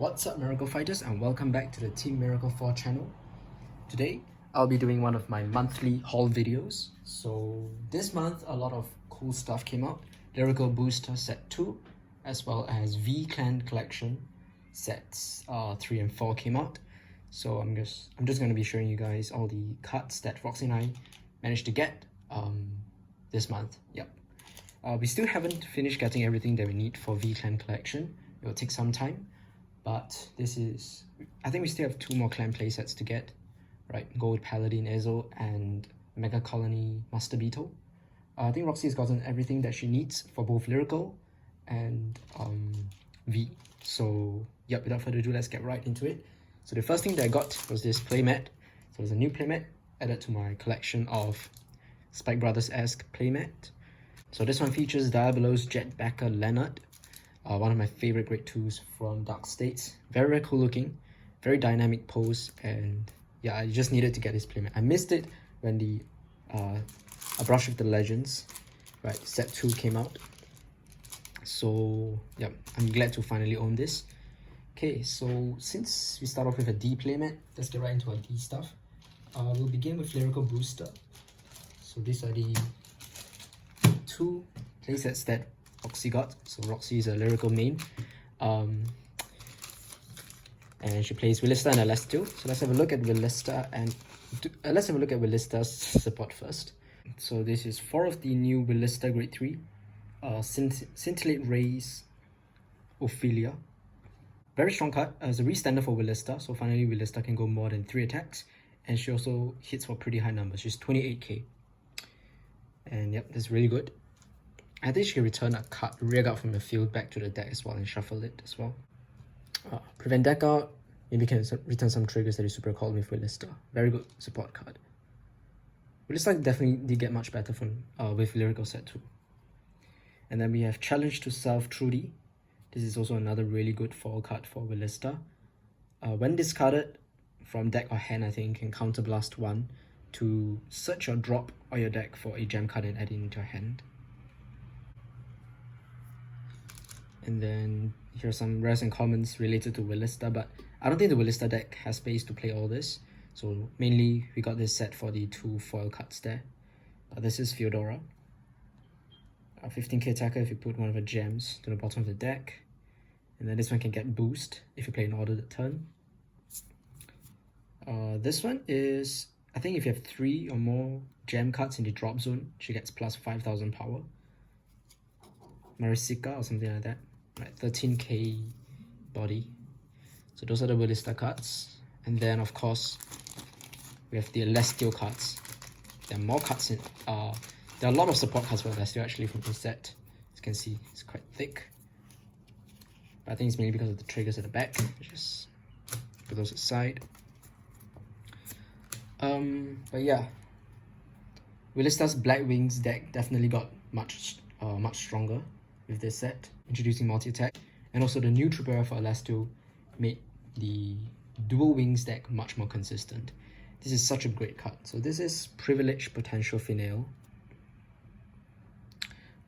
What's up, Miracle Fighters, and welcome back to the Team Miracle 4 channel. Today, I'll be doing one of my monthly haul videos. So this month, a lot of cool stuff came out. Lyrical Booster Set 2, as well as V-Clan Collection Sets 3 and 4 came out. So I'm just going to be showing you guys all the cards that Roxy and I managed to get this month. Yep. We still haven't finished getting everything that we need for V-Clan Collection. It will take some time. But this is, I think we still have 2 more clan playsets to get, right? Gold Paladin Ezo and Mega Colony Master Beetle. I think Roxy has gotten everything that she needs for both Lyrical and V. So, yep, without further ado, let's get right into it. So the first thing that I got was this playmat. So there's a new playmat added to my collection of Spike Brothers-esque playmat. So this one features Diabolos Jetbacker Leonard. One of my favorite grade 2s from Dark States. Very, very cool looking, very dynamic pose, and yeah, I just needed to get this playmat. I missed it when the A Brush with the Legends, right, set 2 came out. So yeah, I'm glad to finally own this. Okay, so since we start off with a D playmat, let's get right into our D stuff. We'll begin with Lyrical Booster. So these are the 2 playsets that Roxy got. So Roxy is a Lyrical main, and she plays Willista and Alestio. So let's have a look at Willista and let's have a look at Willista's support first. So this is 4 of the new Willista grade 3, Scintillate Rays Ophelia. Very strong card. As a re-standard for Willista, so finally Willista can go more than 3 attacks, and she also hits for pretty high numbers. She's 28k, and yep, that's really good. I think she can return a card, rear guard from the field back to the deck as well and shuffle it as well. Prevent deck out, maybe can return some triggers that you super called with Willista. Very good support card. Willista definitely did get much better from with Lyrical Set 2. And then we have Challenge to Self Trudy. This is also another really good foil card for Willista. When discarded from deck or hand, I think you can counterblast 1 to search or drop or your deck for a gem card and add it into your hand. And then here are some rares and commons related to Willista, but I don't think the Willista deck has space to play all this. So mainly we got this set for the 2 foil cards there. This is Feodora. 15k attacker if you put one of the gems to the bottom of the deck. And then this one can get boost if you play an ordered turn. This one is, I think if you have 3 or more gem cards in the drop zone, she gets plus 5000 power. Marisica or something like that. Right, 13k body. So those are the Willista cards. And then of course we have the Alestio cards. There are more cards in there are a lot of support cards for Alestio actually from this set. As you can see, it's quite thick. But I think it's mainly because of the triggers at the back. Just put those aside. But yeah, Willista's Black Wings deck definitely got much stronger with this set, introducing multi-attack, and also the new Tribera for Alestio made the dual wings deck much more consistent. This is such a great card. So this is Privileged Potential Finale.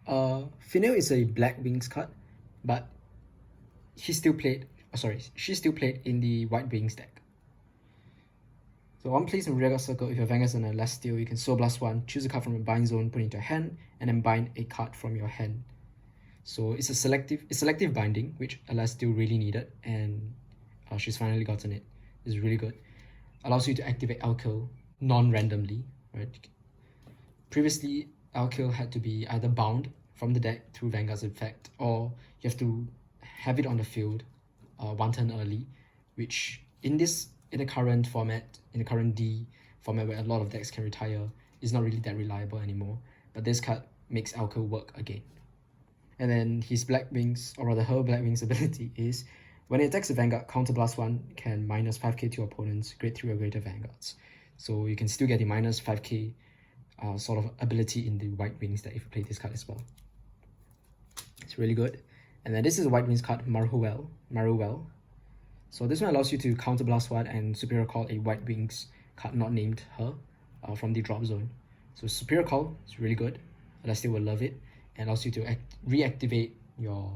Finale is a Black Wings card, but she still played in the White Wings deck. So one place in Regal Circle, if your Vanguard's an Alestio, you can Soul Blast 1, choose a card from a bind zone, put it into your hand, and then bind a card from your hand. So it's selective binding, which Alestio really needed, and she's finally gotten it. It's really good. Allows you to activate Alkill non-randomly, right? Previously, Alkill had to be either bound from the deck through Vanguard's effect, or you have to have it on the field 1 turn early, which in the current format, in the current D format where a lot of decks can retire, is not really that reliable anymore. But this card makes Alkill work again. And then his Black Wings, or rather her Black Wings ability is, when it attacks a Vanguard, Counterblast 1 can minus 5k to your opponent's grade 3 or greater Vanguards. So you can still get the minus 5k sort of ability in the White Wings deck if you play this card as well. It's really good. And then this is a White Wings card, Maruel. So this one allows you to Counterblast 1 and Superior Call a White Wings card not named her from the drop zone. So Superior Call is really good. Alestio will love it. And allows you to reactivate your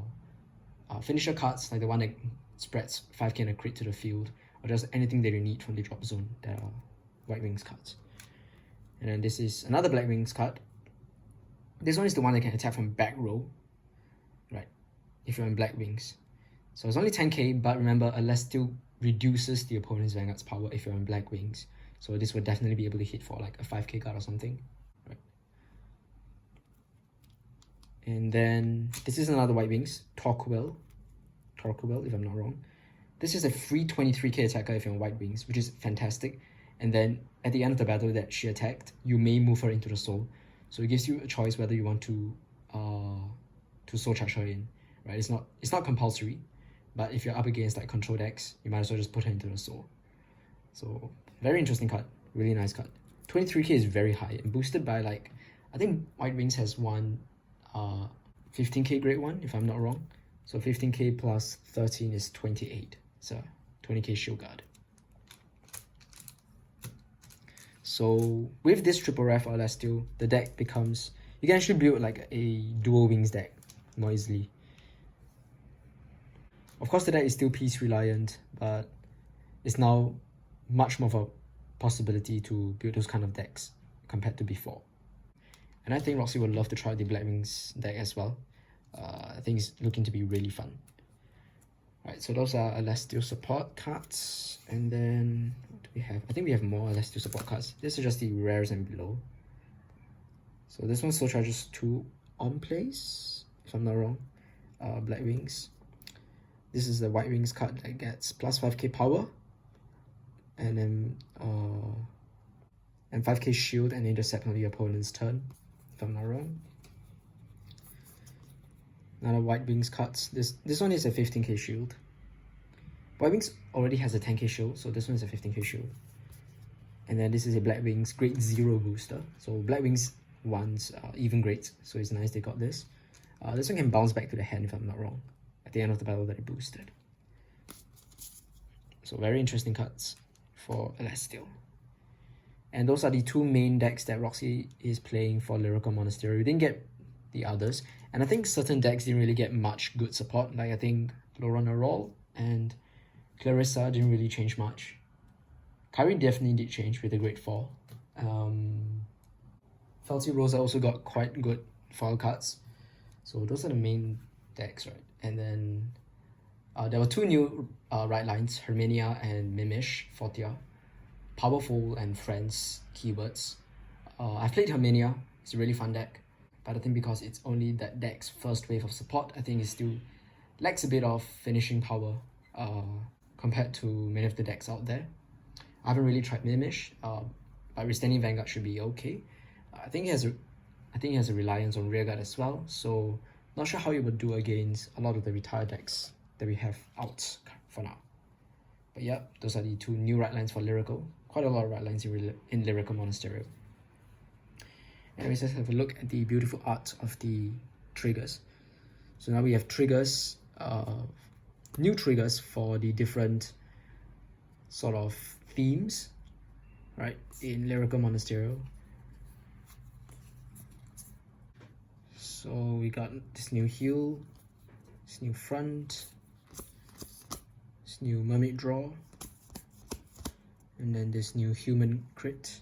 finisher cards, like the one that spreads 5k and a crit to the field, or just anything that you need from the drop zone that are White Wings cards. And then this is another Black Wings card. This one is the one that can attack from back row, right, if you're in Black Wings. So it's only 10k, but remember, a Celestial reduces the opponent's Vanguard's power if you're in Black Wings. So this would definitely be able to hit for like a 5k card or something, right? And then this is another White Wings, Torquil, if I'm not wrong. This is a free 23k attacker if you're on White Wings, which is fantastic. And then at the end of the battle that she attacked, you may move her into the soul. So it gives you a choice whether you want to soul charge her in, right? It's not compulsory, but if you're up against like control decks, you might as well just put her into the soul. So very interesting card, really nice card. 23k is very high and boosted by like, I think White Wings has one 15k grade 1 if I'm not wrong. So 15k plus 13 is 28. So 20k shield guard. So with this triple ref or Celestial, the deck becomes, you can actually build like a dual wings deck more easily. Of course the deck is still piece reliant, but it's now much more of a possibility to build those kind of decks compared to before. And I think Roxy would love to try the Black Wings deck as well. I think it's looking to be really fun. Alright, so those are Celestial support cards. And then what do we have? I think we have more Celestial support cards. This is just the rares and below. So this one still charges 2 on place, if I'm not wrong. Black Wings. This is the White Wings card that gets plus 5k power. And then and 5k shield and intercept on the opponent's turn, if I'm not wrong. Another White Wings cards. This one is a 15k shield. White Wings already has a 10k shield, so this one is a 15k shield. And then this is a Black Wings grade 0 booster. So Black Wings ones even grades, so it's nice they got this. This one can bounce back to the hand if I'm not wrong, at the end of the battle that it boosted. So very interesting cards for Celestial. And those are the 2 main decks that Roxy is playing for Lyrical Monastery. We didn't get the others, and I think certain decks didn't really get much good support. Like I think Laurent Arol and Clarissa didn't really change much. Kyrie definitely did change with the grade 4. Felty Rosa also got quite good foil cards. So those are the main decks, right? And then there were 2 new right lines, Herminia and Mimish for Tia. Powerful and friends keywords. I've played Herminia, it's a really fun deck. But I think because it's only that deck's first wave of support, I think it still lacks a bit of finishing power compared to many of the decks out there. I haven't really tried Mimish, but Withstanding Vanguard should be okay. I think it has a reliance on rearguard as well, so not sure how it would do against a lot of the retired decks that we have out for now. But yeah, those are the 2 new right lines for Lyrical. Quite a lot of right lines in Lyrical Monastery. Anyways, let's have a look at the beautiful art of the triggers. So now we have triggers, new triggers for the different sort of themes, right, in Lyrical Monastery. So we got this new heal, this new front, this new mermaid draw, and then this new human crit.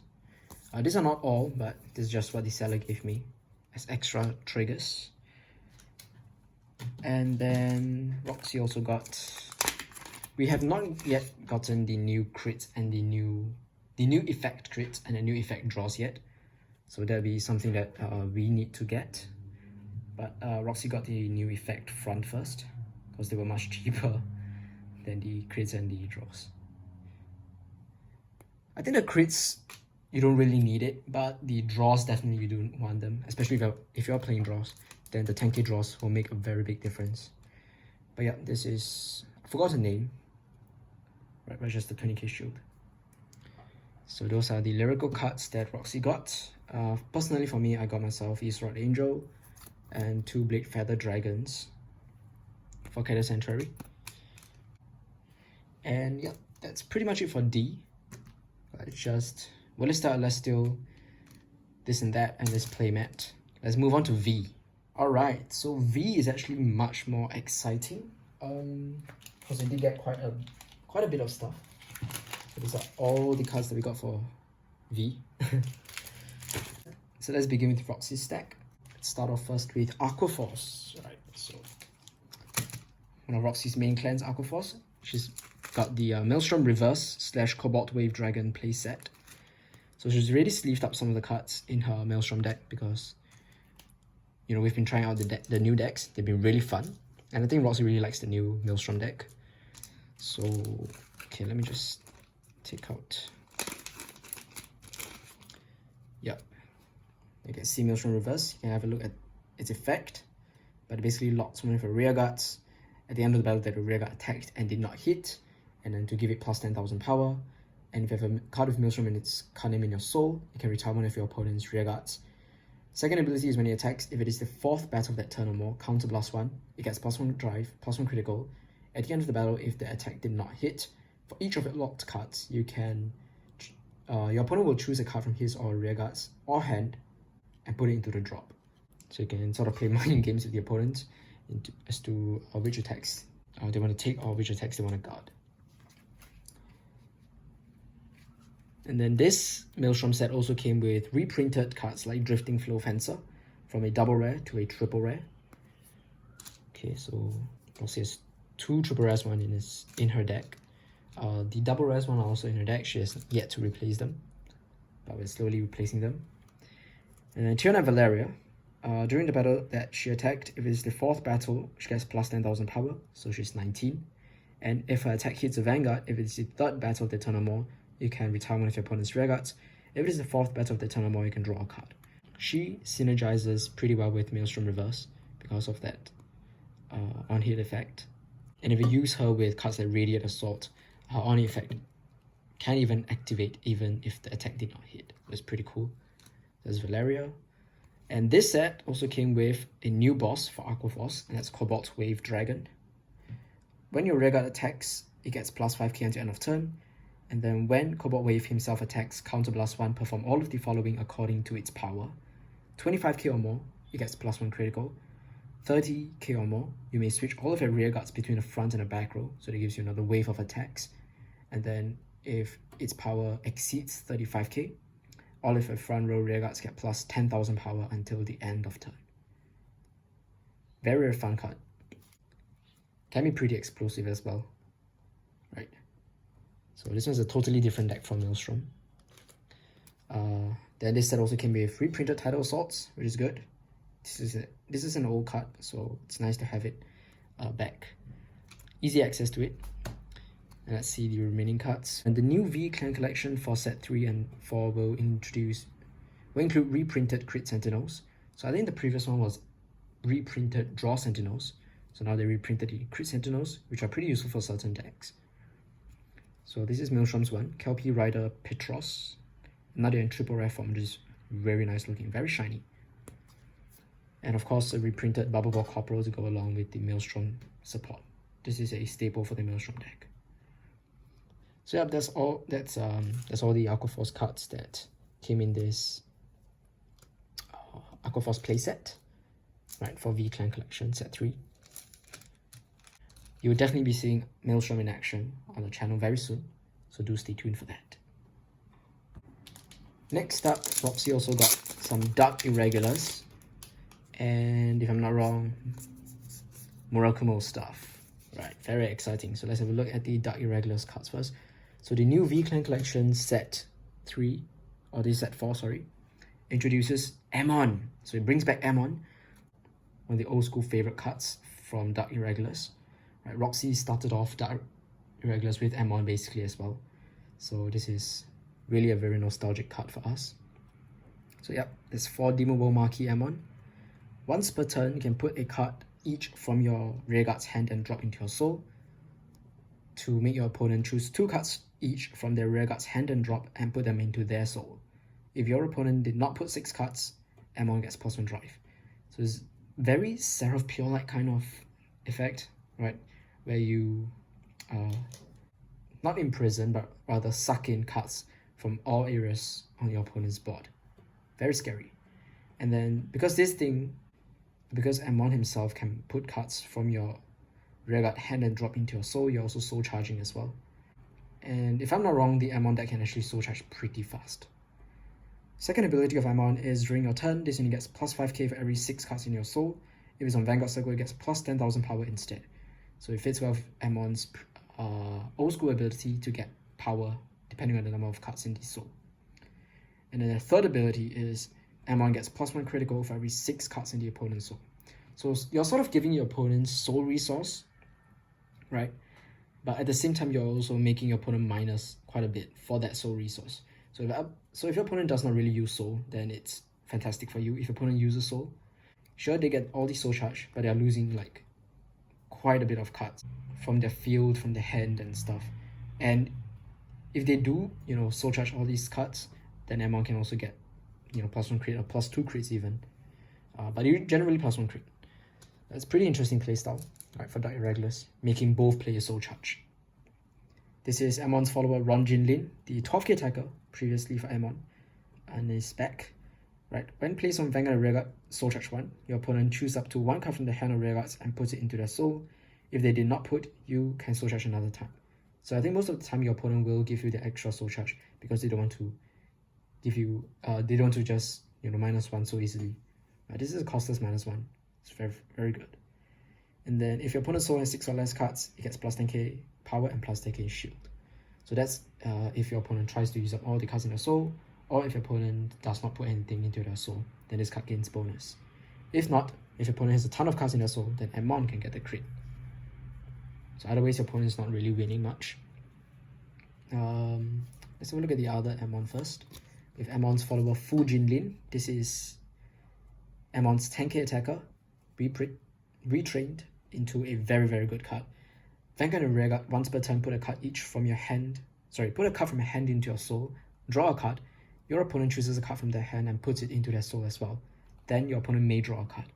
These are not all, but this is just what the seller gave me as extra triggers. And then Roxy also got, we have not yet gotten the new crits and the new effect crits and the new effect draws yet. So that'll be something that we need to get. But Roxy got the new effect front first, because they were much cheaper than the crits and the draws. I think the crits, you don't really need it, but the draws definitely you do want them, especially if you're playing draws. Then the 10k draws will make a very big difference. But yeah, this is, I forgot the name, right, but just the 20k shield. So those are the Lyrical cards that Roxy got. Personally for me, I got myself East Rod Angel and 2 Blade Feather Dragons for Cadet Sanctuary. And yeah, that's pretty much it for D. It's just, well, let's start Celestial, this and that, and this playmat. Let's move on to V. Alright, so V is actually much more exciting. because we did get quite a bit of stuff. So these are all the cards that we got for V. So let's begin with Roxy's stack. Let's start off first with Aquaforce. Right, so one of Roxy's main clans, Aquaforce. She's got the Maelstrom Reverse / Cobalt Wave Dragon playset. So she's already sleeved up some of the cards in her Maelstrom deck because, you know, we've been trying out the new decks. They've been really fun. And I think Roxy really likes the new Maelstrom deck. So, okay, let me just take out. Yep. You can see Maelstrom Reverse. You can have a look at its effect. But it basically locks one of your rear guards at the end of the battle that the rear guard attacked and did not hit. And then to give it plus 10,000 power. And if you have a card with Maelstrom and its card name in your soul, you can retire one of your opponent's rear guards. Second ability is when it attacks, if it is the 4th battle of that turn or more, counter +1, it gets +1 drive, +1 critical. At the end of the battle, if the attack did not hit, for each of your locked cards, you can, your opponent will choose a card from his or her rear guards or hand and put it into the drop. So you can sort of play mind games with the opponent as to which attacks they want to take or which attacks they want to guard. And then this Maelstrom set also came with reprinted cards like Drifting Flow Fencer from a double rare to a triple rare. Okay, so Roxy has 2 triple rares one in her deck. The double rares one are also in her deck. She has yet to replace them, but we're slowly replacing them. And then Tiona Valeria, during the battle that she attacked, if it's the 4th battle, she gets plus 10,000 power, so she's 19. And if her attack hits a Vanguard, if it's the 3rd battle of the turn or more, you can retire one of your opponent's rear guards. If it is the 4th battle of the turn or more, you can draw a card. She synergizes pretty well with Maelstrom Reverse because of that on-hit effect. And if you use her with cards like Radiant Assault, her on-hit effect can even activate even if the attack did not hit. That's pretty cool. There's Valeria. And this set also came with a new boss for Aquaforce, and that's Cobalt Wave Dragon. When your rear guard attacks, it gets plus 5k until end of turn. And then when Cobalt Wave himself attacks, counter +1, perform all of the following according to its power. 25k or more, it gets +1 critical. 30k or more, you may switch all of your rear guards between the front and the back row, so that gives you another wave of attacks. And then if its power exceeds 35k, all of your front row rear guards get plus 10,000 power until the end of turn. Very, very fun card. Can be pretty explosive as well, right? So this one's a totally different deck from Maelstrom. Then this set also came with reprinted Tidal Assaults, which is good. This is an old card, so it's nice to have it back. Easy access to it. And let's see the remaining cards. And the new V Clan collection for set 3 and 4 will include reprinted Crit Sentinels. So I think the previous one was reprinted Draw Sentinels. So now they reprinted the Crit Sentinels, which are pretty useful for certain decks. So this is Maelstrom's one, Kelpie Rider Petros. Another in triple rare form, which is very nice looking, very shiny. And of course, a reprinted Bubble Ball Corporal to go along with the Maelstrom support. This is a staple for the Maelstrom deck. So yeah, that's all the Aquaforce cards that came in this Aquaforce playset, right, for V Clan Collection Set 3. You will definitely be seeing Maelstrom in action on the channel very soon, so do stay tuned for that. Next up, Roxy also got some Dark Irregulars, and if I'm not wrong, Murakumo stuff. Right, very exciting. So let's have a look at the Dark Irregulars cards first. So the new V Clan Collection Set 3, or this Set 4, sorry, introduces Amon. So it brings back Amon, one of the old school favorite cards from Dark Irregulars. Right, Roxy started off Dark Irregulars with Amon basically as well. So this is really a very nostalgic card for us. So yep, there's 4 Demon World Marquee Amon. Once per turn, you can put a card each from your rearguard's hand and drop into your soul to make your opponent choose 2 cards each from their rearguard's hand and drop and put them into their soul. If your opponent did not put 6 cards, Amon gets +1 drive. So it's very Seraph Pure-like kind of effect, right? Where you not imprison, but rather suck in cards from all areas on your opponent's board. Very scary. And then because Amon himself can put cards from your Rearguard hand and drop into your soul, you're also soul charging as well. And if I'm not wrong, the Amon deck can actually soul charge pretty fast. Second ability of Amon is during your turn, this unit gets plus 5k for every 6 cards in your soul. If it's on Vanguard Circle, it gets plus 10,000 power instead. So it fits well with Amon's old school ability to get power depending on the number of cards in the soul. And then the third ability is Amon gets plus 1 critical for every 6 cards in the opponent's soul. So you're sort of giving your opponent soul resource, right? But at the same time, you're also making your opponent minus quite a bit for that soul resource. So if your opponent does not really use soul, then it's fantastic for you. If your opponent uses soul, sure, they get all the soul charge, but they're losing like quite a bit of cards from their field, from their hand and stuff. And if they do, soul charge all these cards, then Amon can also get, plus 1 crit or plus 2 crits even. But you generally plus 1 crit. That's pretty interesting playstyle, right, for Dark Irregulars, making both players soul charge. This is Amon's follower Ron Jinlin, the 12k attacker previously for Amon, and is back. Right, when placed on Vanguard Rearguard soul charge 1, your opponent chooses up to 1 card from the hand of Rearguards and puts it into their soul. If they did not put, you can soul charge another time. So I think most of the time your opponent will give you the extra soul charge because they don't want to give you, they don't want to just minus 1 so easily. This is a costless -1. It's very, very good. And then if your opponent's soul has 6 or less cards, it gets plus 10k power and plus 10k shield. So that's if your opponent tries to use up all the cards in their soul, or if your opponent does not put anything into their soul, then this card gains bonus. If not, if your opponent has a ton of cards in their soul, then Amon can get the crit. So otherwise your opponent is not really winning much. Let's have a look at the other Amon first. With Amon's follower Fu Jinlin, this is Amon's 10k attacker, retrained into a very, very good card. Vanguard and Rearguard, once per turn, put a card from your hand into your soul, draw a card. Your opponent chooses a card from their hand and puts it into their soul as well. Then your opponent may draw a card.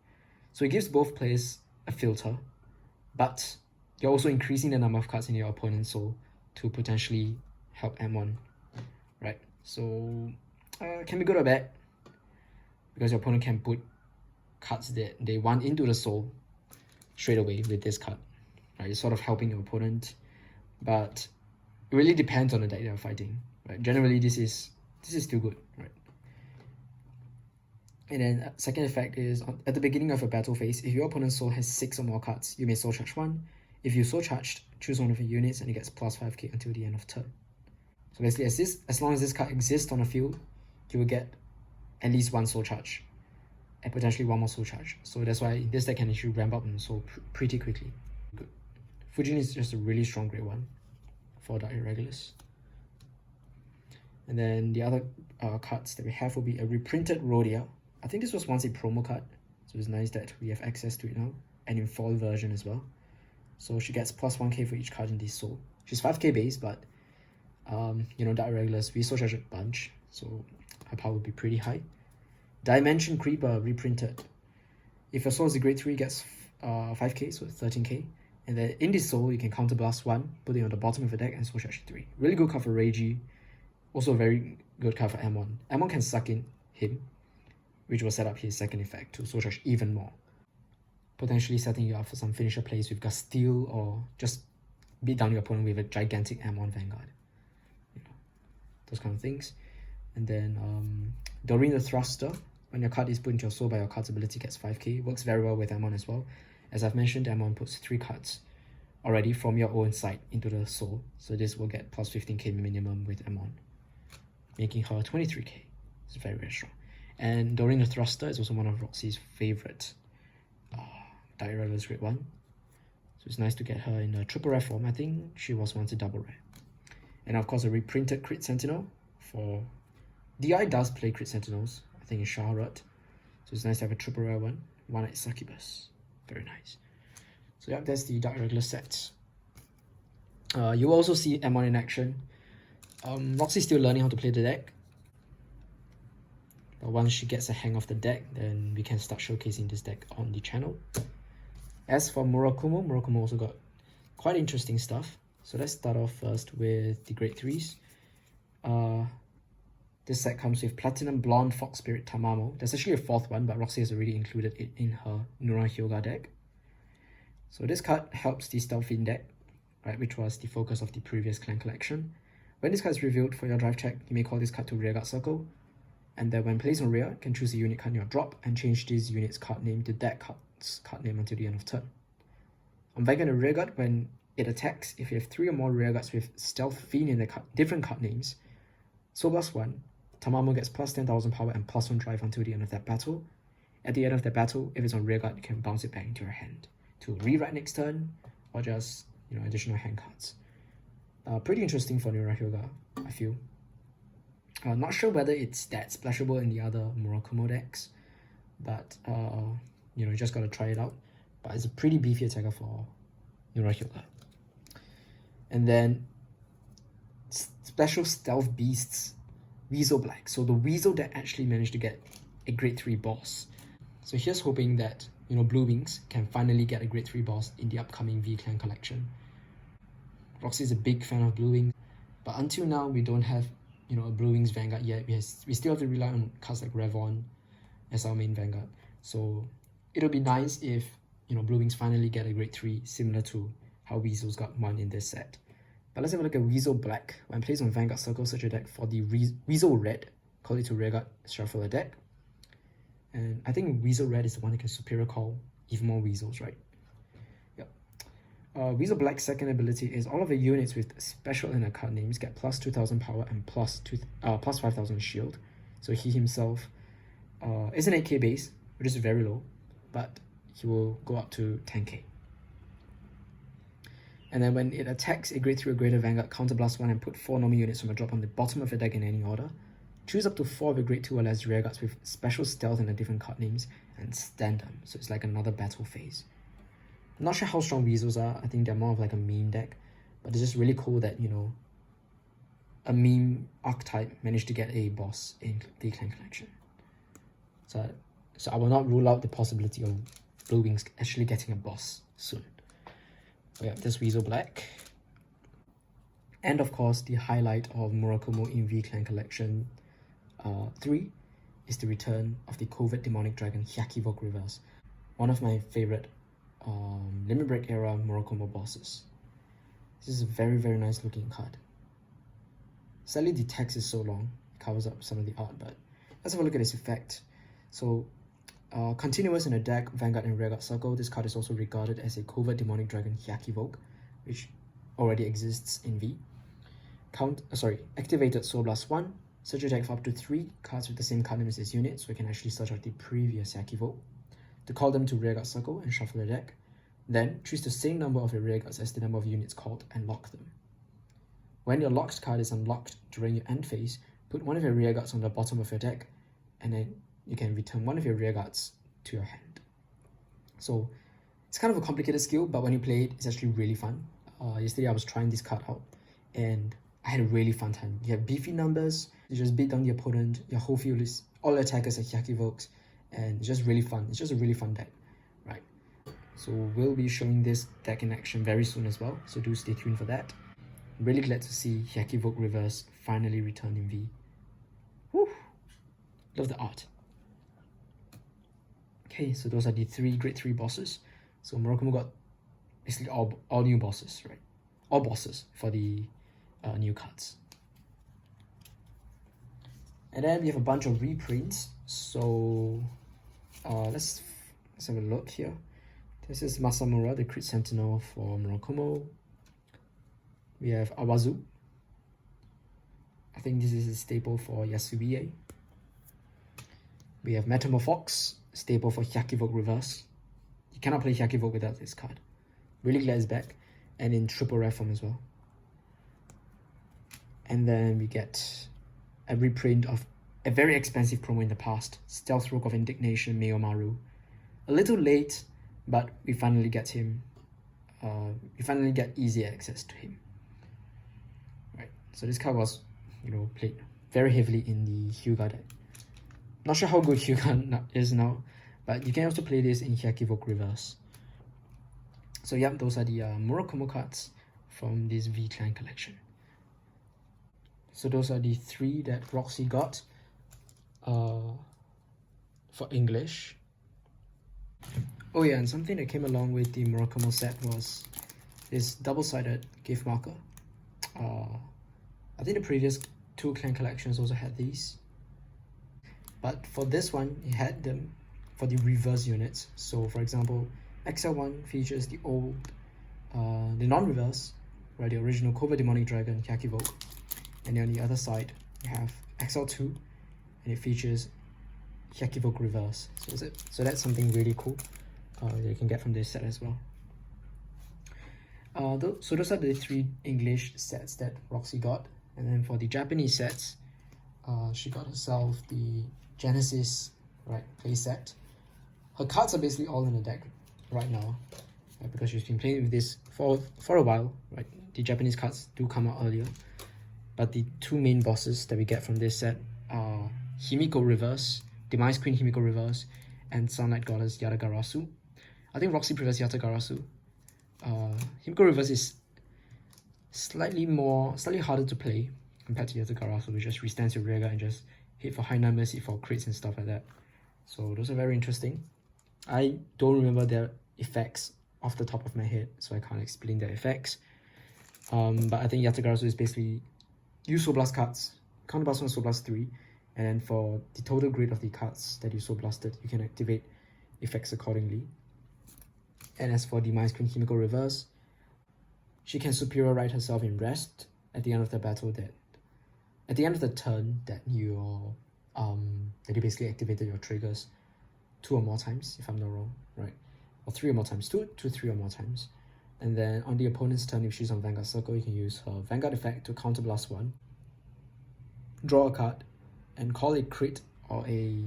So it gives both players a filter, but you're also increasing the number of cards in your opponent's soul to potentially help Amon, right? So can be good or bad, because your opponent can put cards that they want into the soul straight away with this card, right? It's sort of helping your opponent, but it really depends on the deck they're fighting, right? Generally, this is still good, right? And then second effect is at the beginning of a battle phase, if your opponent's soul has 6 or more cards, you may soul charge 1. If you soul charged, choose one of your units and it gets plus 5k until the end of turn. So basically, as long as this card exists on the field, you will get at least 1 soul charge and potentially 1 more soul charge. So that's why this deck can actually ramp up in soul pretty quickly. Good. Fujin is just a really strong grade 1 for the Irregulars. And then the other cards that we have will be a reprinted Rhodia. I think this was once a promo card, so it's nice that we have access to it now, and in foil version as well. So she gets plus 1k for each card in this soul. She's 5k base, but Dark Irregulars, we soul charge a bunch, so her power will be pretty high. Dimension Creeper reprinted. If your soul is a grade 3, it gets 5k, so 13k. And then in this soul, you can counter blast 1, put it on the bottom of the deck, and soul charge 3. Really good card for Reiji. Also very good card for Amon. Amon can suck in him, which will set up his second effect to soul charge even more. Potentially setting you up for some finisher plays with Gastille, or just beat down your opponent with a gigantic Amon Vanguard. Those kind of things. And then Doreen the Thruster, when your card is put into your soul by your card's ability, gets 5k. Works very well with Amon as well. As I've mentioned, Amon puts 3 cards already from your own side into the soul. So this will get plus 15k minimum with Amon, making her 23k. It's very, very strong. And Doreen the Thruster is also one of Roxy's favorite Dark Irregulars grade 1. So it's nice to get her in a triple rare form. I think she was once a double rare. And of course, a reprinted Crit Sentinel for... DI does play Crit Sentinels, I think in Shaharut. So it's nice to have a triple rare one at Succubus. Very nice. So yeah, that's the Dark Irregular set. You will also see Amon in action. Roxy's still learning how to play the deck. But once she gets a hang of the deck, then we can start showcasing this deck on the channel. As for Murakumo also got quite interesting stuff. So let's start off first with the grade 3s. This set comes with Platinum Blonde Fox Spirit Tamamo. There's actually a 4th one, but Roxy has already included it in her Nura Hyoga deck. So this card helps the Stealth Fiend deck, right, which was the focus of the previous clan collection. When this card is revealed for your drive check, you may call this card to rearguard circle, and then when placed on rear, you can choose a unit card in your drop and change this unit's card name to that card's card name until the end of turn. On Vanguard and Rearguard, when it attacks, if you have 3 or more rearguards with Stealth Fiend in the different card names, so +1, Tamamo gets plus 10,000 power and +1 drive until the end of that battle. At the end of that battle, if it's on rearguard, you can bounce it back into your hand to rewrite next turn, or just, additional hand cards. Pretty interesting for Nura Hyuga, I feel. Not sure whether it's that splashable in the other Murakumo decks, but you just gotta try it out. But it's a pretty beefy attacker for Nura Hyuga. And then special Stealth Beasts, Weasel Black. So the Weasel that actually managed to get a grade 3 boss. So here's hoping that Blue Wings can finally get a grade 3 boss in the upcoming V-Clan collection. Roxy is a big fan of Blue Wings, but until now we don't have a Blue Wings Vanguard yet. We still have to rely on cards like Revon as our main Vanguard. So it'll be nice if Blue Wings finally get a grade 3, similar to how Weasels got 1 in this set. But let's have a look at Weasel Black. When placed on Vanguard, circle search your deck for the Weasel Red, call it to rearguard, shuffle a deck. And I think Weasel Red is the one that can superior call even more Weasels, right? Yep. Weasel Black's second ability is all of the units with special in their card names get plus 2,000 power and plus 5,000 shield. So he himself is an 8k base, which is very low, but he will go up to 10k. And then when it attacks a grade 3 or greater Vanguard, counterblast 1 and put 4 normal units from a drop on the bottom of your deck in any order. Choose up to 4 of your grade 2 or less rearguards with special stealth and different card names and stand them. So it's like another battle phase. I'm not sure how strong Weasels are. I think they're more of like a meme deck. But it's just really cool that, a meme archetype managed to get a boss in the Clan Collection. So I will not rule out the possibility of Blue Wings actually getting a boss soon. We have this Weasel Black. And of course, the highlight of Murakumo in V-Clan Collection 3 is the return of the Covert Demonic Dragon Hyakivoke Reverse, one of my favorite Limit Break era Murakumo bosses. This is a very, very nice looking card. Sadly, the text is so long, it covers up some of the art, but let's have a look at its effect. So, continuous in a deck, Vanguard and Rearguard Circle, this card is also regarded as a Covert Demonic Dragon Hyakivoke, which already exists in V. Activated Soul Blast 1, search your deck for up to 3 cards with the same card name as this unit, so you can actually search out the previous Hyakivoke, to call them to Rearguard Circle and shuffle the deck. Then, choose the same number of your rearguards as the number of units called and lock them. When your locked card is unlocked during your end phase, put one of your rearguards on the bottom of your deck, and then you can return one of your rearguards to your hand. So, it's kind of a complicated skill, but when you play it, it's actually really fun. Yesterday I was trying this card out, and I had a really fun time. You have beefy numbers, you just beat down the opponent, your whole field is all attackers are Hyakivokes, and it's just really fun. It's just a really fun deck, right? So we'll be showing this deck in action very soon as well, so do stay tuned for that. Really glad to see Hyakivoke Reverse finally return in V. Woo! Love the art. Okay, so those are the 3 grade 3 bosses. So Murakumo got basically all new bosses, right? All bosses for the new cards. And then we have a bunch of reprints. So let's have a look here. This is Masamura, the Crit Sentinel for Murakumo. We have Awazu. I think this is a staple for Yasuie. We have Metamorphox, staple for Hyakivoke Reverse. You cannot play Hyakivoke without this card. Really glad it's back. And in triple rare form as well. And then we get a reprint of a very expensive promo in the past, Stealth Rogue of Indignation, Meomaru. A little late, but we finally get him. We finally get easy access to him. Right. So this card was, played very heavily in the Hyuga deck. Not sure how good Hyuga is now, but you can also play this in Hyakivoke Reverse. So yeah, those are the Murakumo cards from this V-Clan collection. So those are the 3 that Roxy got for English. Oh yeah, and something that came along with the Murakumo set was this double-sided gift marker. I think the previous two clan collections also had these, but for this one it had them for the reverse units. So for example, XL1 features the old, the non-reverse, right, the original Covert Demonic Dragon Hyakivoke, and then on the other side you have XL2 and it features Hyakivoke reverse. So that's something really cool that you can get from this set as well. So those are the three English sets that Roxy got, and then for the Japanese sets, she got herself the Genesis, right, play set. Her cards are basically all in the deck right now, right, because she's been playing with this for a while, right? The Japanese cards do come out earlier, but the two main bosses that we get from this set are Himiko Reverse, Demise Queen Himiko Reverse, and Sunlight Goddess Yatagarasu. I think Roxy prefers Yatagarasu. Himiko Reverse is slightly harder to play compared to Yatagarasu, which just restands your rearguard and just hit for high numbers, hit for crits and stuff like that. So those are very interesting. I don't remember their effects off the top of my head, so I can't explain their effects. But I think Yatagarasu is basically use Soul Blast cards, counterblast 1, Soul Blast 3, and then for the total grade of the cards that you Soul Blasted, you can activate effects accordingly. And as for Demise Queen Himiko Reverse, she can superior ride herself in rest at the end of the battle, that at the end of the turn that you basically activated your triggers 2 or more times, if I'm not wrong, right? Or 3 or more times, 2 to 3 or more times. And then on the opponent's turn, if she's on Vanguard Circle, you can use her Vanguard effect to counterblast 1, draw a card, and call a crit or a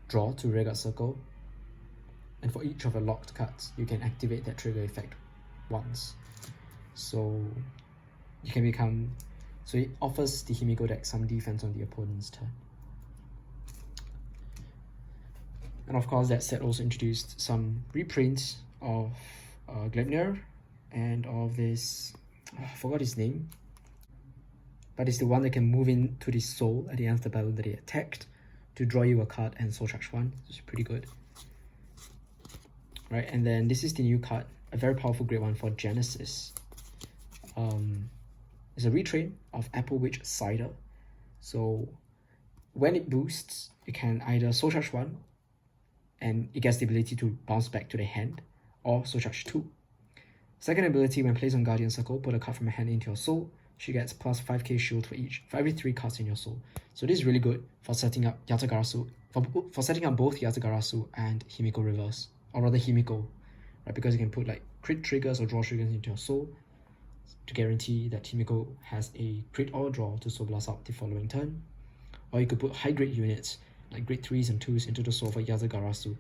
draw to Rearguard Circle. And for each of the locked cards, you can activate that trigger effect once. So you can become, so it offers the Himiko deck some defense on the opponent's turn. And of course, that set also introduced some reprints of Gleipnir and of this, I forgot his name, but it's the one that can move into the soul at the end of the battle that they attacked to draw you a card and soul charge 1, which is pretty good. Right, and then this is the new card, a very powerful grade 1 for Genesis. It's a retrain of Apple Witch Cider. So when it boosts, it can either soul charge 1 and it gets the ability to bounce back to the hand, or soul charge 2. Second ability, when placed on Guardian Circle, put a card from your hand into your soul. She gets plus 5k shield for every 3 cards in your soul. So this is really good for setting up Yatagarasu, for setting up both Yatagarasu and Himiko Reverse, or rather Himiko, right? Because you can put like crit triggers or draw triggers into your soul to guarantee that Himiko has a crit or draw to soul blast out the following turn. Or you could put high grade units like grade 3s and 2s into the soul for Yatagarasu,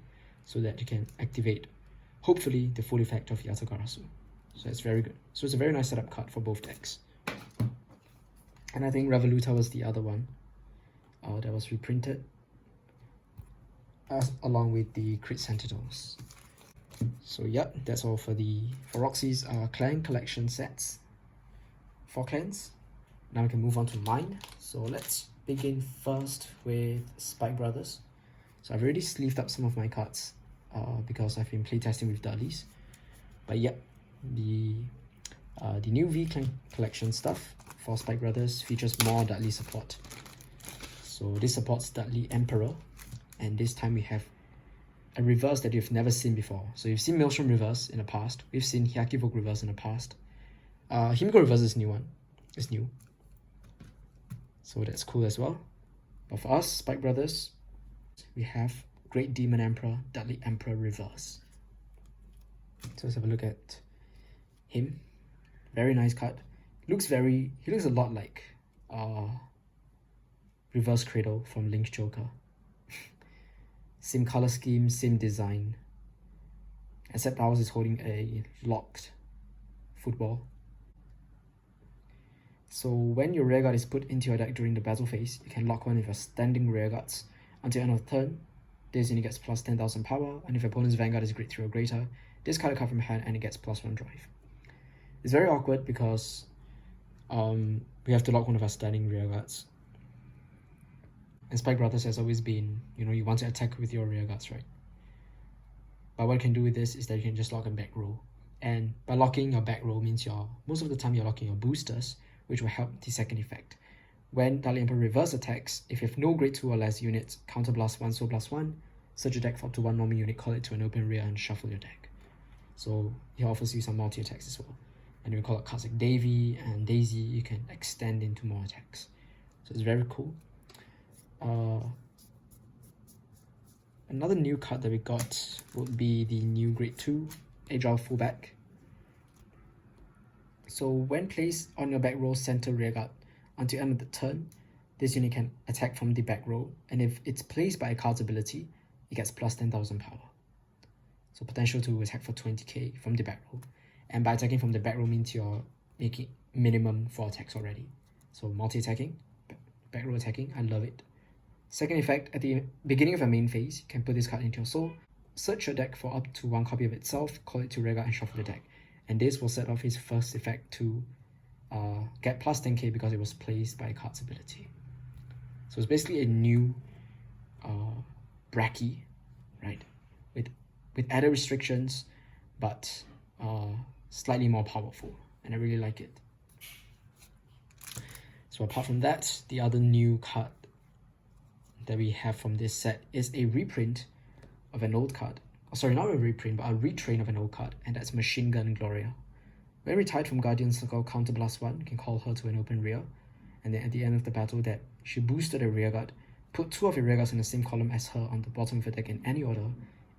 so that you can activate, hopefully, the full effect of Yatagarasu. So that's very good. So it's a very nice setup card for both decks. And I think Revoluta was the other one that was reprinted, along with the Crit Sentinels. So yeah, that's all for Roxy's clan collection sets. 4 clans. Now we can move on to mine. So let's begin first with Spike Brothers. So I've already sleeved up some of my cards because I've been playtesting with Dudleys. But yeah, the new V clan collection stuff for Spike Brothers features more Dudley support. So this supports Dudley Emperor, and this time we have a reverse that you've never seen before. So you've seen Maelstrom Reverse in the past, we've seen Hyakivoke Reverse in the past. Himiko Reverse is new. So that's cool as well. But for us, Spike Brothers, we have Great Demon Emperor, Dudley Emperor Reverse. So let's have a look at him. Very nice card. He looks a lot like Reverse Cradle from Link's Joker. Same color scheme, same design. Except ours is holding a locked football. So when your rearguard is put into your deck during the battle phase, you can lock one of your standing rearguards until end of turn. This unit gets plus 10,000 power, and if your opponent's Vanguard is grade 3 or greater, discard a card from your hand and it gets plus 1 drive. It's very awkward because we have to lock one of our standing rearguards. And Spike Brothers has always been, you want to attack with your rearguards, right? But what you can do with this is that you can just lock a back row. And by locking your back row means most of the time you're locking your boosters, which will help the second effect. When Dali Emperor reverse attacks, if you have no grade 2 or less units, counterblast 1, soul blast 1, search your deck for up to 1 normal unit, call it to an open rear, and shuffle your deck. So he offers you some multi-attacks as well. And we call it cards like Davy and Daisy, you can extend into more attacks. So it's very cool. Another new card that we got would be the new grade 2 Agile Fullback. So when placed on your back row center rearguard until end of the turn, this unit can attack from the back row, and if it's placed by a card's ability, it gets plus 10,000 power. So potential to attack for 20k from the back row. And by attacking from the back row means you're making minimum 4 attacks already. So multi-attacking, back row attacking, I love it. Second effect, at the beginning of your main phase, you can put this card into your soul, search your deck for up to 1 copy of itself, call it to rearguard, and shuffle the deck. And this will set off his first effect to get plus 10k because it was placed by a card's ability. So it's basically a new Bracky, right? With added restrictions, but slightly more powerful, and I really like it. So apart from that, the other new card that we have from this set is a reprint of an old card. Oh, sorry, not a reprint, but a retrain of an old card, and that's Machine Gun Gloria. When retired from Guardian Circle, counterblast 1, you can call her to an open rear, and then at the end of the battle that she boosted a rearguard, put 2 of your rearguards in the same column as her on the bottom of your deck in any order,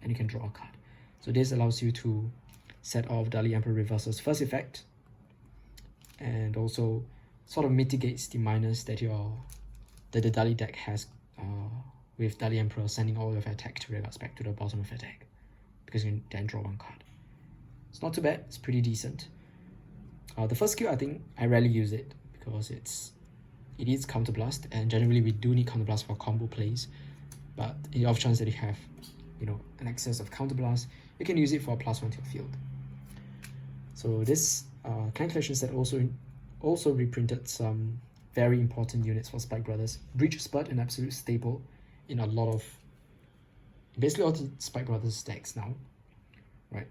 and you can draw a card. So this allows you to set off Dali Emperor Reverse's first effect, and also sort of mitigates the minus that the Dali deck has with Dali Emperor sending all of your attack to rearguards back to the bottom of your deck, because you can then draw 1 card. It's not too bad, it's pretty decent. The first skill, I think I rarely use it because it is counterblast, and generally we do need counterblast for combo plays, but in the off chance that you have an excess of counterblast, you can use it for a +1 to your field. So this Clan Collection set also reprinted some very important units for Spike Brothers. Breach Spurt, an absolute staple in a lot of basically all the Spike Brothers decks now, right?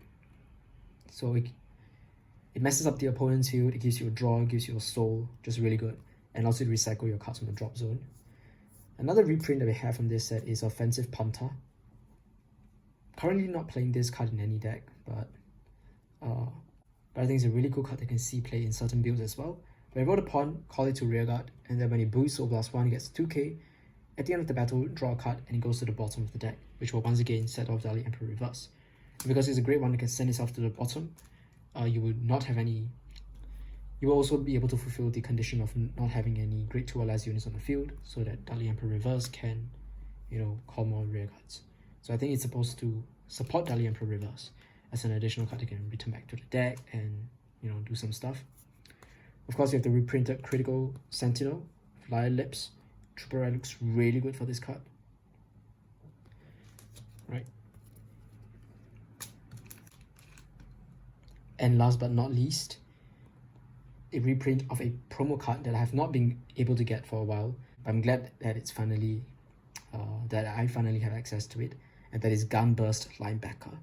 So it messes up the opponent's field, it gives you a draw, it gives you a soul, just really good, and also to recycle your cards from the drop zone. Another reprint that we have from this set is Offensive Punter. Currently not playing this card in any deck, but I think it's a really cool card that can see play in certain builds as well. When you roll the pawn, call it to rearguard, and then when it boosts Soul Blast 1, it gets 2k. At the end of the battle, draw a card, and it goes to the bottom of the deck, which will once again set off Dali Emperor Reverse. And because it's a great one that can send itself to the bottom, you would not have any. You will also be able to fulfill the condition of not having any grade 2 or less units on the field, so that Dali Emperor Reverse can, call more rearguards. So I think it's supposed to support Dali Emperor Reverse as an additional card that can return back to the deck and do some stuff. Of course, you have the reprinted Critical Sentinel, Flyer Lips. Triple Red looks really good for this card. Right. And last but not least, a reprint of a promo card that I have not been able to get for a while, but I'm glad that it's finally that I finally have access to it, and that is Gunburst Linebacker.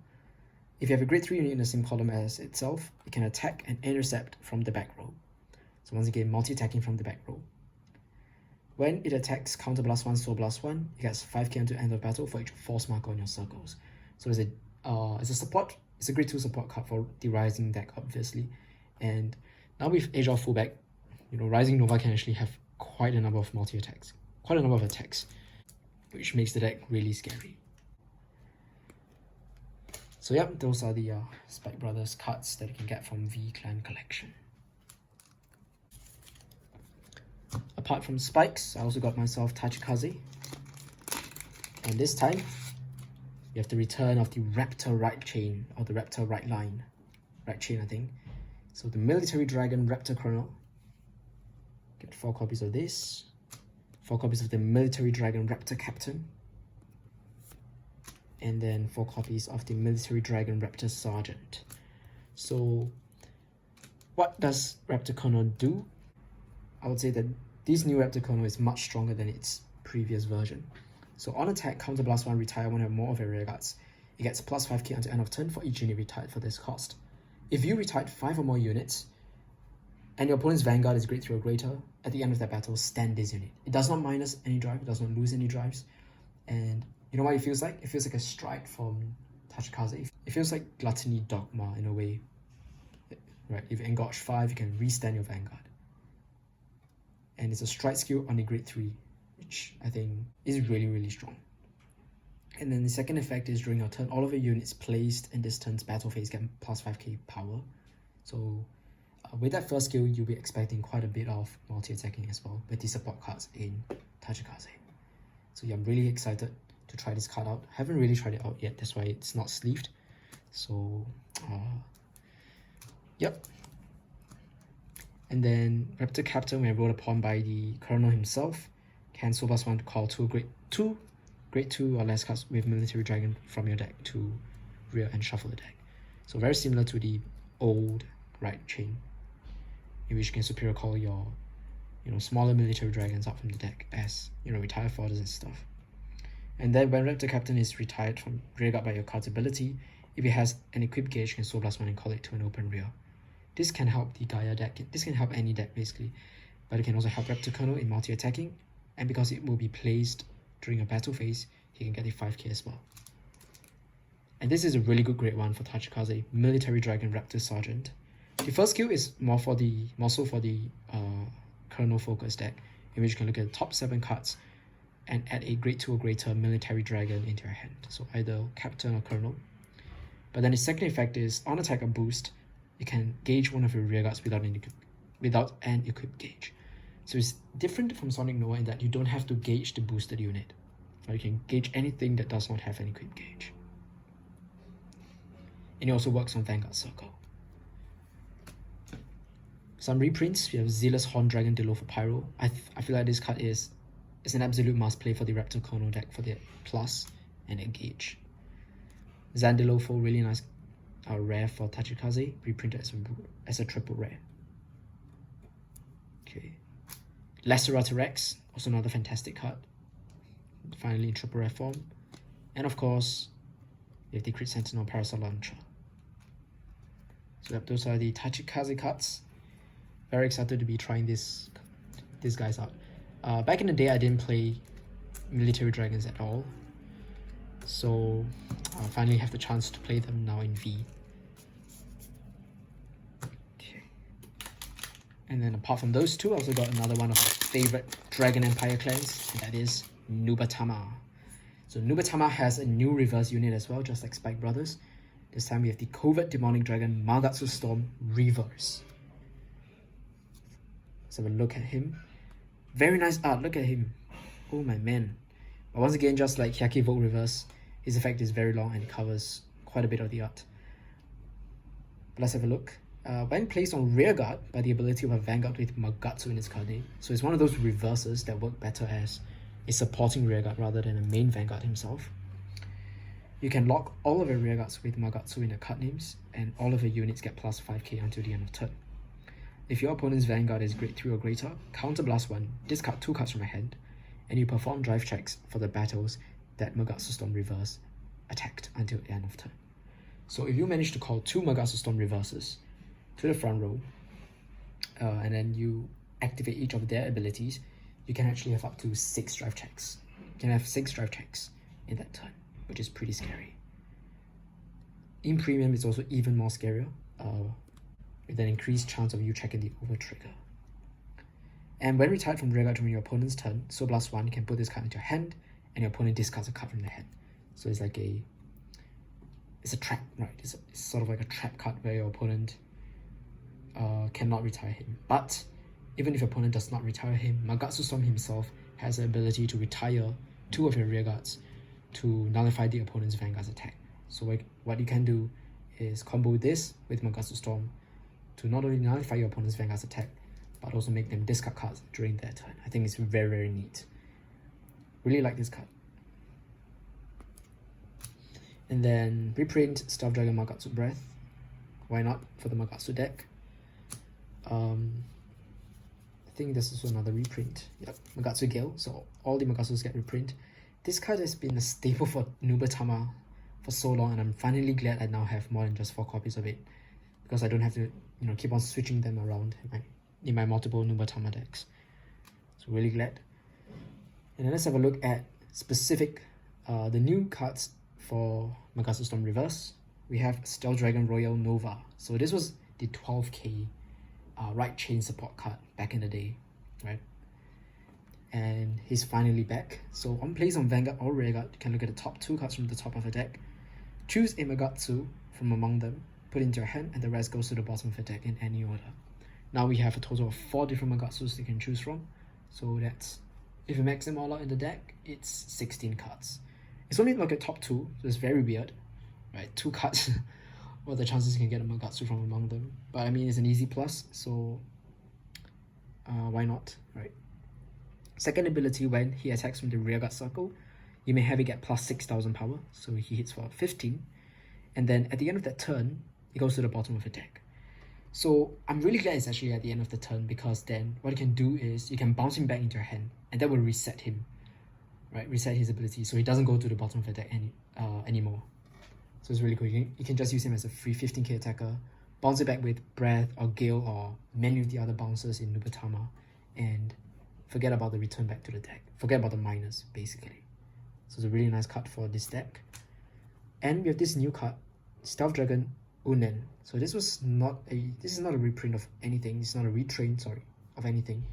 If you have a grade 3 unit in the same column as itself, it can attack and intercept from the back row. So once again, multi-attacking from the back row. When it attacks, counterblast 1, soul blast 1, it gets 5k until end of battle for each force marker on your circles. So it's a grade 2 support card for the Rising deck, obviously. And now with Agile Fullback, Rising Nova can actually have quite a number of multi-attacks, quite a number of attacks, which makes the deck really scary. So yeah, those are the Spike Brothers cards that you can get from V Clan Collection. Apart from Spikes, I also got myself Tachikaze. And this time, you have the return of the Raptor Right Chain, or the Raptor Right Line. Right Chain, I think. So the Military Dragon Raptor Chrono. Get 4 copies of this. 4 copies of the Military Dragon Raptor Captain. And then 4 copies of the Military Dragon Raptor Sergeant. So, what does Raptor Chrono do? I would say that this new Raptor Chrono is much stronger than its previous version. So on attack, counterblast 1, retire 1 or more of your rearguards. it gets plus 5k until end of turn for each unit retired for this cost. If you retired 5 or more units, and your opponent's Vanguard is grade 3 or greater, at the end of that battle, stand this unit. It does not minus any drive, it does not lose any drives, and you know what it feels like? It feels like a strike from Tachikaze. It feels like Gluttony Dogma in a way. Right, if you engorge 5, you can re-stand your Vanguard. And it's a strike skill on a grade 3, which I think is really, really strong. And then the second effect is during your turn, all of your units placed in this turn's battle phase get plus 5k power. So with that first skill, you'll be expecting quite a bit of multi-attacking as well with the support cards in Tachikaze. So yeah, I'm really excited to try this card out. Haven't really tried it out yet, that's why it's not sleeved. So yep. And then Raptor Captain, when rolled upon by the Colonel himself, can Soul Blast 1 to call grade 2 or less cards with Military Dragon from your deck to rear and shuffle the deck. So very similar to the old right chain, in which you can superior call your smaller Military Dragons out from the deck as retire fodder and stuff. And then when Raptor Captain is retired from rearguard by your card's ability, if it has an equipped gauge, you can Soul Blast 1 and call it to an open rear. This can help the Gaia deck, this can help any deck basically, but it can also help Raptor Colonel in multi-attacking, and because it will be placed during a battle phase, he can get a 5k as well. And this is a really good grade 1 for Tachikaze, Military Dragon Raptor Sergeant. The first skill is more so for the Colonel focus deck, in which you can look at the top 7 cards and add a grade 2 or greater Military Dragon into your hand, so either Captain or Colonel. But then the second effect is, on attack or boost, you can gauge one of your rearguards without an equipped gauge. So it's different from Sonic Noah in that you don't have to gauge the boosted unit. Or you can gauge anything that does not have an equipped gauge. And it also works on Vanguard Circle. Some reprints, we have Zealous Horn Dragon Dilo for Pyro. I feel like this card is an absolute must play for the Raptor Colonel deck for the plus and a gauge. Zandilo for really nice rare for Tachikaze, reprinted as a triple rare. Okay. Lacerata Rex, also another fantastic card. Finally in triple rare form. And of course, we have the Crit Sentinel Parasol Launcher. So those are the Tachikaze cards. Very excited to be trying these guys out. Back in the day, I didn't play Military Dragons at all. So I finally have the chance to play them now in V. Okay. And then apart from those two, I also got another one of my favorite Dragon Empire clans, and that is Nubatama. So Nubatama has a new reverse unit as well, just like Spike Brothers. This time we have the Covert Demonic Dragon Magatsu Storm Reverse. Let's have a look at him. Very nice art, look at him. Oh my man. But once again, just like Hyake Vogue Reverse, his effect is very long and it covers quite a bit of the art. But let's have a look. When placed on rearguard by the ability of a Vanguard with Magatsu in its card name, so it's one of those reverses that work better as a supporting rearguard rather than a main Vanguard himself. You can lock all of your rearguards with Magatsu in the card names, and all of your units get plus 5k until the end of turn. If your opponent's Vanguard is grade 3 or greater, counterblast 1, discard 2 cards from your hand, and you perform drive checks for the battles that Magatsu Storm Reverse attacked until the end of turn. So if you manage to call 2 Magatsu Storm Reverses to the front row, and then you activate each of their abilities, you can actually have up to 6 drive checks. You can have 6 drive checks in that turn, which is pretty scary. In Premium, it's also even more scarier, with an increased chance of you checking the over trigger. And when retired from rearguard during your opponent's turn, Soul Blast 1 can put this card into your hand, and your opponent discards a card from their hand. So it's like it's a trap, right? It's sort of like a trap card where your opponent cannot retire him. But even if your opponent does not retire him, Magatsu Storm himself has the ability to retire 2 of your rearguards to nullify the opponent's Vanguard's attack. So what you can do is combo this with Magatsu Storm to not only nullify your opponent's Vanguard's attack, but also make them discard cards during their turn. I think it's very, very neat. Really like this card. And then reprint Stuffed Dragon Magatsu Breath. Why not for the Magatsu deck? I think this is another reprint. Yep, Magatsu Gale. So all the Magatsus get reprint. This card has been a staple for Nubatama for so long, and I'm finally glad I now have more than just 4 copies of it, because I don't have to keep on switching them around in my multiple Nubatama decks. So really glad. And then let's have a look at specific the new cards for Magasa Storm Reverse. We have Stealth Dragon Royal Nova. So this was the 12k right chain support card back in the day, right? And he's finally back. So on place on Vanguard or Rearguard, you can look at the top 2 cards from the top of a deck, choose a Magatsu from among them, put it into your hand, and the rest goes to the bottom of the deck in any order. Now we have a total of 4 different Magatsus you can choose from. So that's, if you max them all out in the deck, it's 16 cards. It's only like a top 2, so it's very weird, right? 2 cards. What are the chances you can get a Magatsu from among them? But I mean, it's an easy plus, so why not, right? Second ability, when he attacks from the rearguard circle, you may have it get plus 6,000 power, so he hits for 15. And then at the end of that turn, it goes to the bottom of the deck. So I'm really glad it's actually at the end of the turn, because then what you can do is you can bounce him back into your hand, and that will reset him, right? Reset his ability, so he doesn't go to the bottom of the deck anymore. So it's really cool. You can just use him as a free 15k attacker, bounce it back with Breath or Gale or many of the other bouncers in Nubatama, and forget about the return back to the deck. Forget about the minors, basically. So it's a really nice card for this deck. And we have this new card, Stealth Dragon Unen. So this is not a reprint of anything. It's not a retrain, of anything.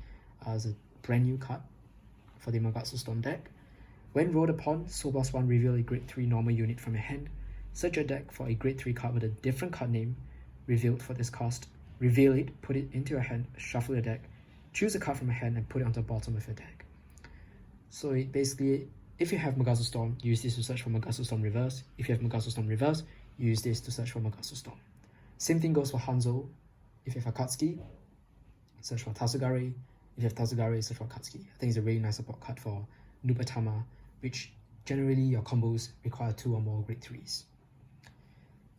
It's a brand new card for the Magatsu Storm deck. When rolled upon, Soul Blast 1 reveal a grade 3 normal unit from your hand. Search your deck for a grade 3 card with a different card name revealed for this cost. Reveal it, put it into your hand, shuffle your deck, choose a card from your hand and put it onto the bottom of your deck. So it basically, if you have Magasa Storm, use this to search for Magasa Storm Reverse. If you have Magasa Storm Reverse, use this to search for Magasa Storm. Same thing goes for Hanzo. If you have Akatsuki, search for Tasugare. If you have Tasugare, search for Akatsuki. I think it's a really nice support card for Nubatama, which generally your combos require 2 or more grade 3s.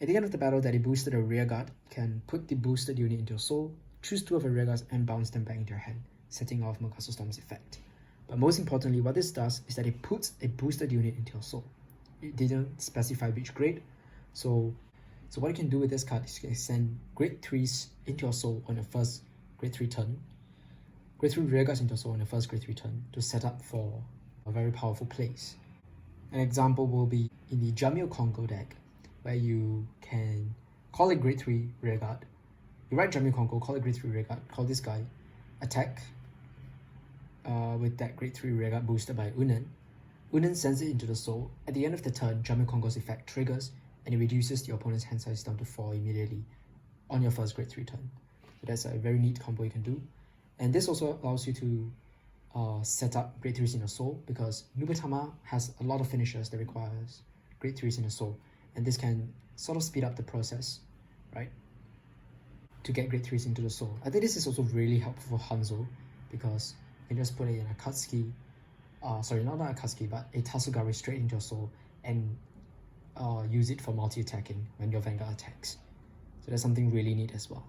At the end of the battle that he boosted a rearguard, you can put the boosted unit into your soul, choose 2 of your rearguards and bounce them back into your hand, setting off Magasa Storm's effect. But most importantly, what this does is that it puts a boosted unit into your soul. It didn't specify which grade, so what you can do with this card is you can send grade 3s into your soul on your first grade 3 turn, grade 3 rearguards into your soul on your first grade 3 turn to set up for a very powerful plays. An example will be in the Jamil Kongo deck, where you can call it grade 3 rearguard. You write Jamil Kongo, call it grade 3 rearguard, call this guy, attack with that grade 3 rearguard boosted by Unen. Unen sends it into the soul. At the end of the turn, Jamil Kongo's effect triggers and it reduces the opponent's hand size down to 4 immediately on your first grade 3 turn. So that's a very neat combo you can do. And this also allows you to set up grade 3s in your soul, because Nubatama has a lot of finishers that requires grade 3s in the soul. And this can sort of speed up the process, right? To get grade 3s into the soul. I think this is also really helpful for Hanzo, because you can just put it in Akatsuki, not Akatsuki, but a Tasugare straight into your soul and use it for multi-attacking when your Vanguard attacks. So that's something really neat as well.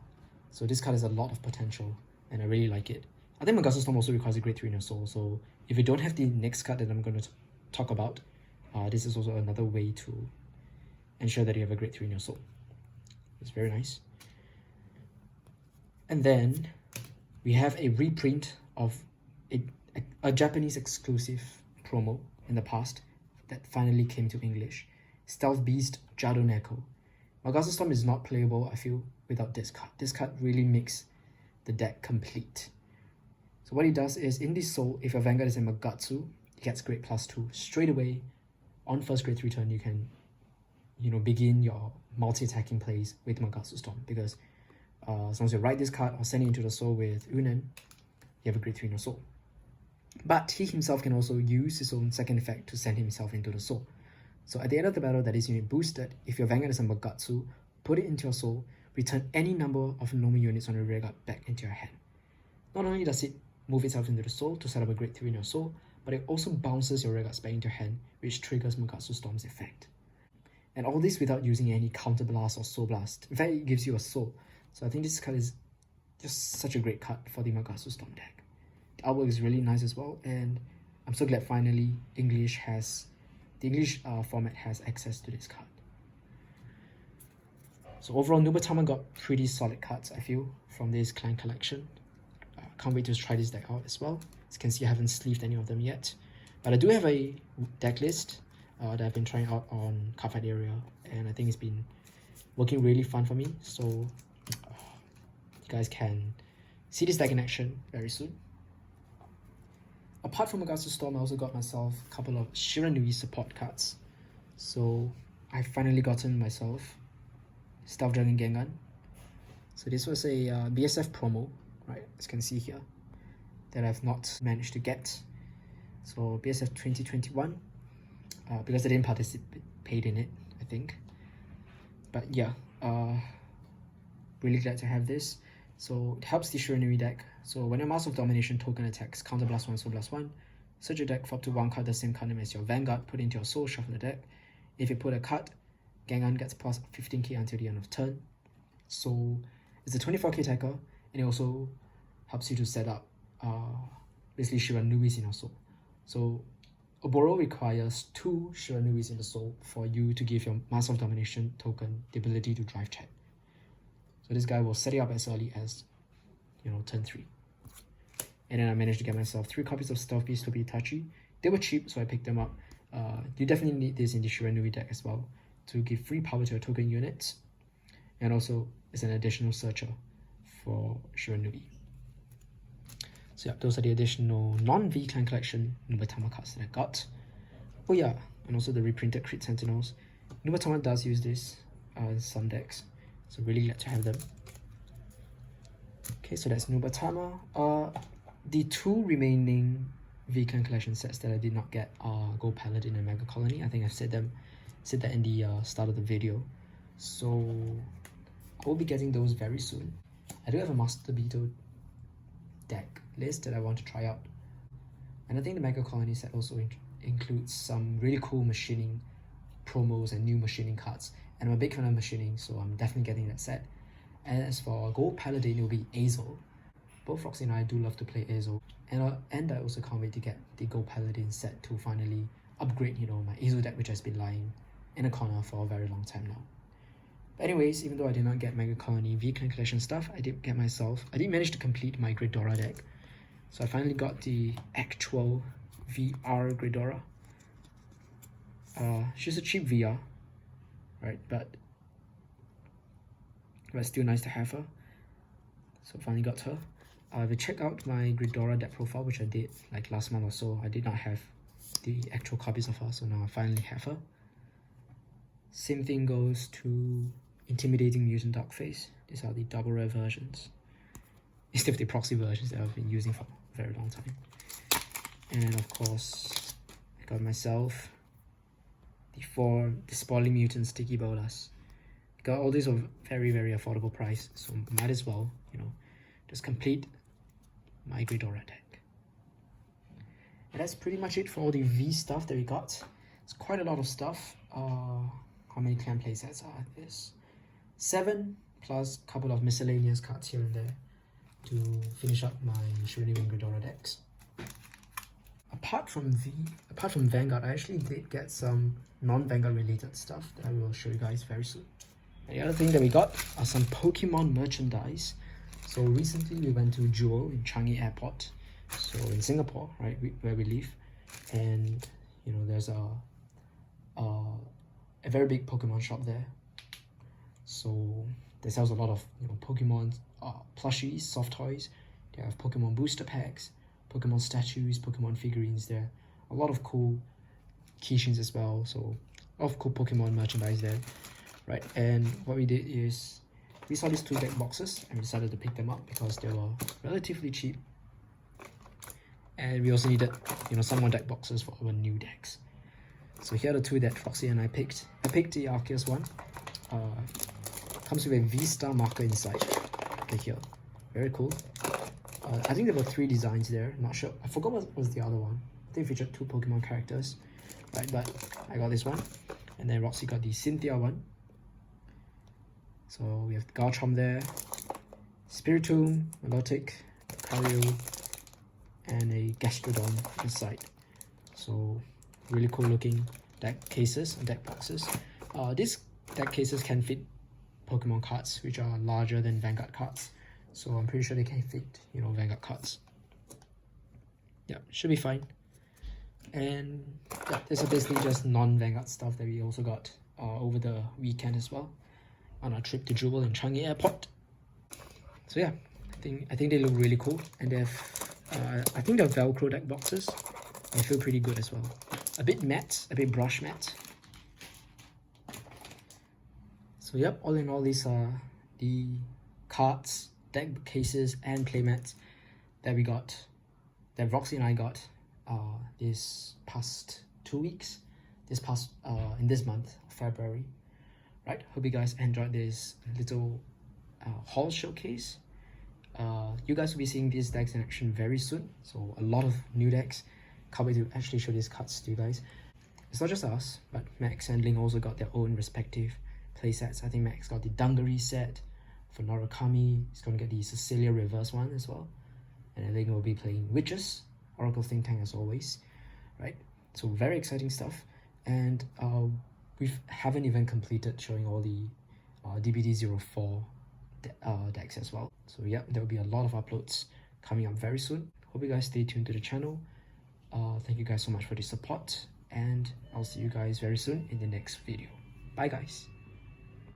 So this card has a lot of potential and I really like it. I think Magasa Storm also requires a grade 3 in your soul, so if you don't have the next card that I'm going to talk about, this is also another way to ensure that you have a grade 3 in your soul. It's very nice. And then we have a reprint of a Japanese exclusive promo in the past that finally came to English. Stealth Beast Jado Neko. Magasa Storm is not playable, I feel, without this card. This card really makes the deck complete. So what he does is, in this soul, if your Vanguard is a Magatsu, he gets grade +2. Straight away, on first grade 3 turn, you can begin your multi-attacking plays with Magasa Storm, because as long as you write this card or send it into the soul with Unen, you have a grade 3 in your soul. But he himself can also use his own second effect to send himself into the soul. So at the end of the battle that is unit boosted, if your Vanguard is a Magatsu, put it into your soul, return any number of normal units on your rearguard back into your hand. Not only does it move itself into the soul to set up a grade 3 in your soul, but it also bounces your rearguards back into your hand, which triggers Magasa Storm's effect. And all this without using any Counter Blast or Soul Blast. In fact, it gives you a soul. So I think this card is just such a great card for the Magasa Storm deck. The artwork is really nice as well, and I'm so glad finally the English format has access to this card. So overall, Nubatama got pretty solid cards, I feel, from this clan collection. Can't wait to try this deck out as well. As you can see, I haven't sleeved any of them yet. But I do have a deck list that I've been trying out on Cardfight Area, and I think it's been working really fun for me. So you guys can see this deck in action very soon. Apart from Augustus Storm, I also got myself a couple of Shiranui support cards. So I finally gotten myself Stealth Dragon Gengan. So this was a BSF promo, right, as you can see here, that I've not managed to get. So BSF 2021, because I didn't participate in it, I think. But yeah, really glad to have this. So it helps the Shiranui deck. So when your Master of Domination token attacks, counter +1, so +1, search your deck for up to 1 card the same color as your Vanguard, put into your soul, shuffle the deck. If you put a card, Gengan gets plus 15k until the end of turn. So it's a 24k attacker, and it also helps you to set up basically Shiranuis in your soul. So Oboro requires 2 Shiranuis in the soul for you to give your Master of Domination token the ability to drive chat. So this guy will set it up as early as, you know, turn 3. And then I managed to get myself 3 copies of Stealth Beast to be Itachi. They were cheap, so I picked them up. You definitely need this in the Shiranui deck as well to give free power to your token units. And also, it's an additional searcher for Shiranui. So yeah, those are the additional non-V Clan Collection Nubatama cards that I got. Oh yeah, and also the reprinted Crit Sentinels. Nubatama does use this in some decks, so really glad to have them. Okay, so that's Nubatama. The 2 remaining V Clan Collection sets that I did not get are Gold Paladin and Mega Colony. I think I've said that in the start of the video. So I will be getting those very soon. I do have a Master Beetle deck list that I want to try out. And I think the Mega Colony set also includes some really cool machining promos and new machining cards. And I'm a big fan of machining, so I'm definitely getting that set. And as for Gold Paladin, it will be Azel. Both Roxy and I do love to play Azel. And I also can't wait to get the Gold Paladin set to finally upgrade, you know, my Azel deck, which has been lying in a corner for a very long time now. But anyways, even though I did not get Mega Colony V Clan Collection stuff, I did manage to complete my Gridora deck. So I finally got the actual VR Gridora. She's a cheap VR, right? But still nice to have her. So finally got her. If you check out my Gridora deck profile, which I did like last month or so, I did not have the actual copies of her, so now I finally have her. Same thing goes to Intimidating Mutant Darkface. These are the double rare versions, instead of the proxy versions that I've been using for a very long time. And of course, I got myself the Spoiling Mutant Sticky Bolas. Got all these at a very, very affordable price, so might as well, you know, just complete my Gridora deck. And that's pretty much it for all the V stuff that we got. It's quite a lot of stuff. How many clan playsets are this? 7 plus a couple of miscellaneous cards here and there to finish up my Shiranui and Gridora decks. Apart from Vanguard, I actually did get some non-Vanguard related stuff that I will show you guys very soon. And the other thing that we got are some Pokemon merchandise. So recently we went to Jewel in Changi Airport, so in Singapore, right, where we live, and you know there's a very big Pokemon shop there. So they sells a lot of, you know, Pokemon plushies, soft toys. They have Pokemon booster packs, Pokemon statues, Pokemon figurines there. A lot of cool keychains as well. So a lot of cool Pokemon merchandise there, right? And what we did is we saw these 2 deck boxes and we decided to pick them up because they were relatively cheap. And we also needed, you know, some more deck boxes for our new decks. So here are the 2 that Roxy and I picked. I picked the Arceus one. Comes with a V-Star marker inside. Okay, here. Very cool. I think there were 3 designs there. Not sure. I forgot what was the other one. I think it featured 2 Pokemon characters. Right, but I got this one. And then Roxy got the Cynthia one. So we have Garchomp there, Spiritomb, Milotic, Lucario, and a Gastrodon inside. So really cool looking deck cases and deck boxes. These deck cases can fit Pokemon cards which are larger than Vanguard cards. So I'm pretty sure they can fit, you know, Vanguard cards. Yeah, should be fine. And yeah, this is basically just non-Vanguard stuff that we also got over the weekend as well on our trip to Jewel and Changi Airport. So yeah, I think they look really cool, and they have I think they're Velcro deck boxes. They feel pretty good as well. A bit matte, a bit brush matte. So yep, all in all, these are the cards, deck cases, and playmats that we got, that Roxy and I got this past 2 weeks, in this month of February. Right, hope you guys enjoyed this little haul showcase. You guys will be seeing these decks in action very soon, so a lot of new decks. Can't wait to actually show these cards to you guys. It's not just us, but Max and Ling also got their own respective playsets. I think Max got the Dungaree set for Norakami. He's going to get the Cecilia Reverse one as well. And Ling will be playing Witches, Oracle Think Tank as always. Right? So very exciting stuff. And we haven't even completed showing all the DBD04 decks as well. So yeah, there will be a lot of uploads coming up very soon. Hope you guys stay tuned to the channel. Thank you guys so much for the support, and I'll see you guys very soon in the next video. Bye guys.